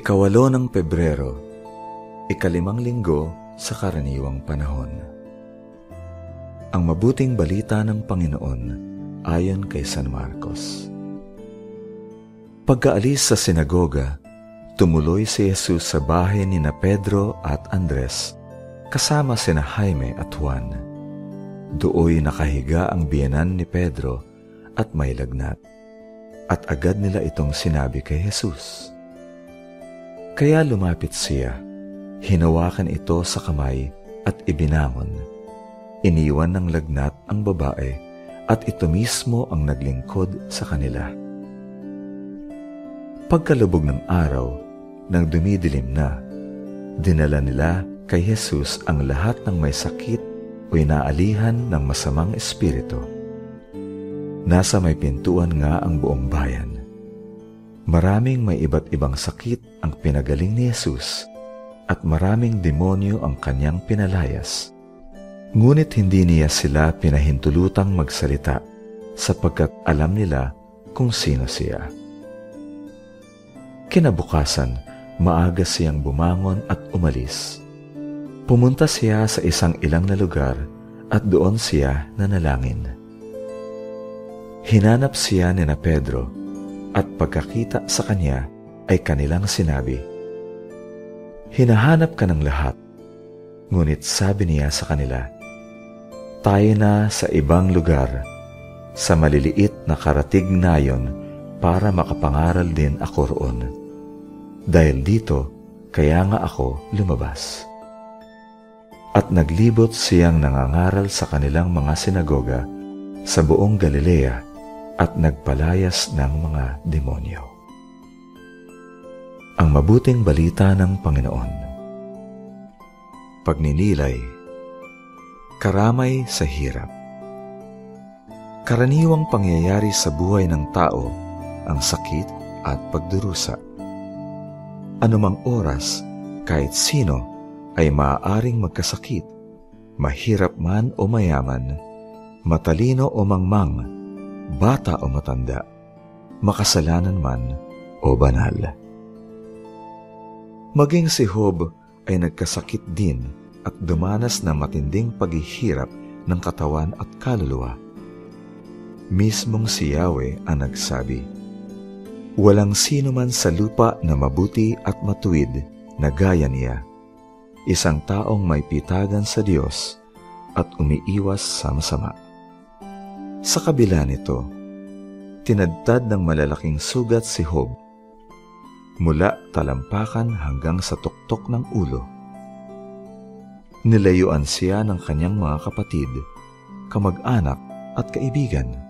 Ikawalo ng Pebrero, ikalimang linggo sa karaniwang panahon. Ang mabuting balita ng Panginoon ayon kay San Marcos. Pagkaalis sa sinagoga, tumuloy si Jesus sa bahay ni na Pedro at Andres, kasama sina Jaime at Juan. Dooy nakahiga ang biyenan ni Pedro at may lagnat, at agad nila itong sinabi kay Jesus. Kaya lumapit siya, hinawakan ito sa kamay at ibinangon. Iniwan ng lagnat ang babae at ito mismo ang naglingkod sa kanila. Pagkalubog ng araw, nang dumidilim na, dinala nila kay Jesus ang lahat ng may sakit o inaalihan ng masamang espiritu. Nasa may pintuan nga ang buong bayan. Maraming may iba't ibang sakit ang pinagaling ni Jesus at maraming demonyo ang kanyang pinalayas. Ngunit hindi niya sila pinahintulutang magsalita sapagkat alam nila kung sino siya. Kinabukasan, maaga siyang bumangon at umalis. Pumunta siya sa isang ilang na lugar at doon siya nanalangin. Hinanap siya ni na Pedro at pagkakita sa kanya ay kanilang sinabi, "Hinahanap ka ng lahat." Ngunit sabi niya sa kanila, "Tayo na sa ibang lugar, sa maliliit na karatig nayon para makapangaral din ako roon. Dahil dito, kaya nga ako lumabas." At naglibot siyang nangangaral sa kanilang mga sinagoga sa buong Galilea at nagpalayas ng mga demonyo. Ang mabuting balita ng Panginoon. Pagninilay, karamay sa hirap. Karaniwang pangyayari sa buhay ng tao ang sakit at pagdurusa. Anumang oras, kahit sino ay maaaring magkasakit, mahirap man o mayaman, matalino o mangmang, bata o matanda, makasalanan man o banal. Maging si Job ay nagkasakit din at dumanas ng matinding paghihirap ng katawan at kaluluwa. Mismong si Yahweh ang nagsabi, "Walang sino man sa lupa na mabuti at matuwid na gaya niya, isang taong may pitagan sa Diyos at umiiwas sa masama." Sa kabila nito, tinadtad ng malalaking sugat si Job, mula talampakan hanggang sa tuktok ng ulo. Nilayuan siya ng kanyang mga kapatid, kamag-anak at kaibigan.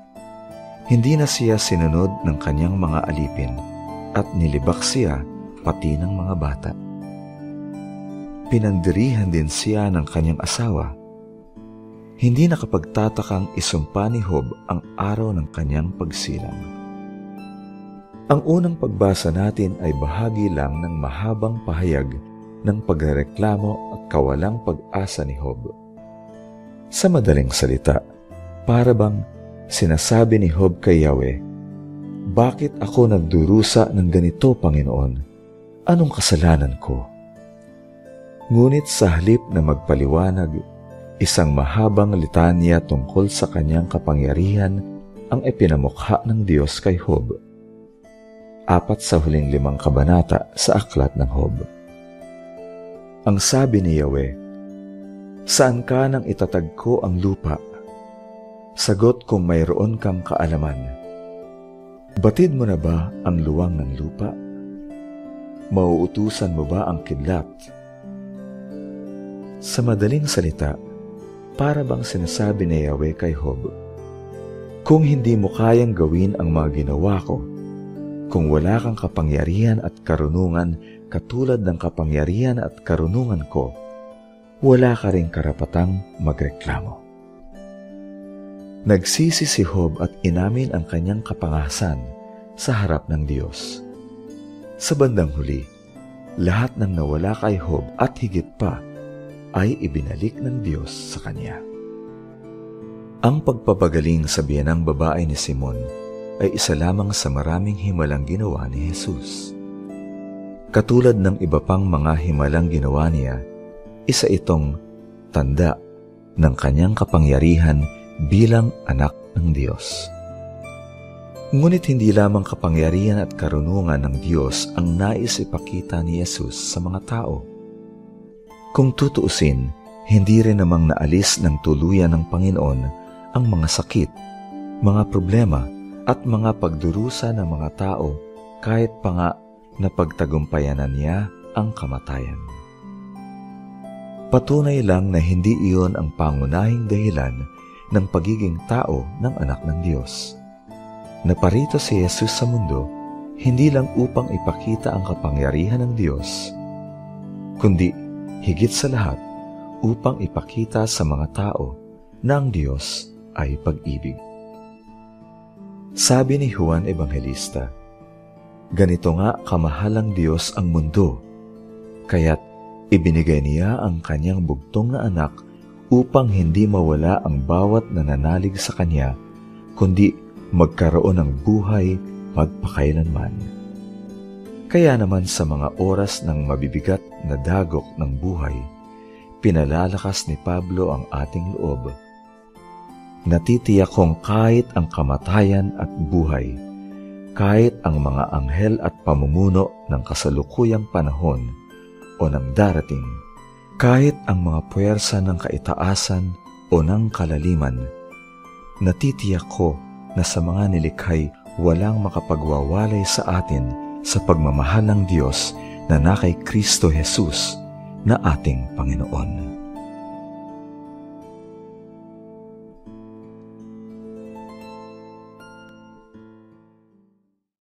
Hindi na siya sinunod ng kanyang mga alipin at nilibak siya pati ng mga bata. Pinandirihan din siya ng kanyang asawa. Hindi nakapagtatakang isumpa ni Job ang araw ng kanyang pagsilang. Ang unang pagbasa natin ay bahagi lang ng mahabang pahayag ng pagrereklamo at kawalang pag-asa ni Job. Sa madaling salita, para bang sinasabi ni Job kay Yahweh, "Bakit ako nagdurusa ng ganito, Panginoon? Anong kasalanan ko?" Ngunit sa halip na magpaliwanag, isang mahabang litanya tungkol sa kanyang kapangyarihan ang ipinamukha ng Diyos kay Job. 4 sa huling 5 kabanata sa aklat ng Job. Ang sabi ni Yahweh, "Saan ka nang itatag ko ang lupa? Sagot kung mayroon kang kaalaman. Batid mo na ba ang luwang ng lupa? Mauutusan mo ba ang kidlat?" Sa madaling salita, para bang sinasabi ni Yahweh kay Job, "Kung hindi mo kayang gawin ang mga ginawa ko, kung wala kang kapangyarihan at karunungan katulad ng kapangyarihan at karunungan ko, wala ka ring karapatang magreklamo." Nagsisi si Job at inamin ang kanyang kapangasan sa harap ng Diyos. Sa bandang huli, lahat ng nawala kay Job at higit pa ay ibinalik ng Diyos sa kanya. Ang pagpapagaling sa biyenang babae ni Simon ay isa lamang sa maraming himalang ginawa ni Jesus. Katulad ng iba pang mga himalang ginawa niya, isa itong tanda ng kanyang kapangyarihan bilang anak ng Diyos. Ngunit hindi lamang kapangyarihan at karunungan ng Diyos ang nais ipakita ni Jesus sa mga tao. Kung tutuusin, hindi rin namang naalis ng tuluyan ng Panginoon ang mga sakit, mga problema at mga pagdurusa ng mga tao kahit pa nga na pagtagumpayanan niya ang kamatayan. Patunay lang na hindi iyon ang pangunahing dahilan ng pagiging tao ng anak ng Diyos. Naparito si Jesus sa mundo hindi lang upang ipakita ang kapangyarihan ng Diyos, kundi higit sa lahat upang ipakita sa mga tao na ang Diyos ay pag-ibig. Sabi ni Juan Evangelista, "Ganito nga kamahal ang Diyos ang mundo, kaya't ibinigay niya ang kanyang bugtong na anak upang hindi mawala ang bawat nananalig sa kanya, kundi magkaroon ng buhay magpakailanman." Kaya naman sa mga oras ng mabibigat na dagok ng buhay, pinalalakas ni Pablo ang ating loob. Natitiyak kong kahit ang kamatayan at buhay, kahit ang mga anghel at pamumuno ng kasalukuyang panahon o ng darating, kahit ang mga puwersa ng kaitaasan o ng kalaliman, natitiyak ko na sa mga nilikhay walang makapagwawalay sa atin sa pagmamahal ng Diyos na na kay Kristo Jesus na ating Panginoon.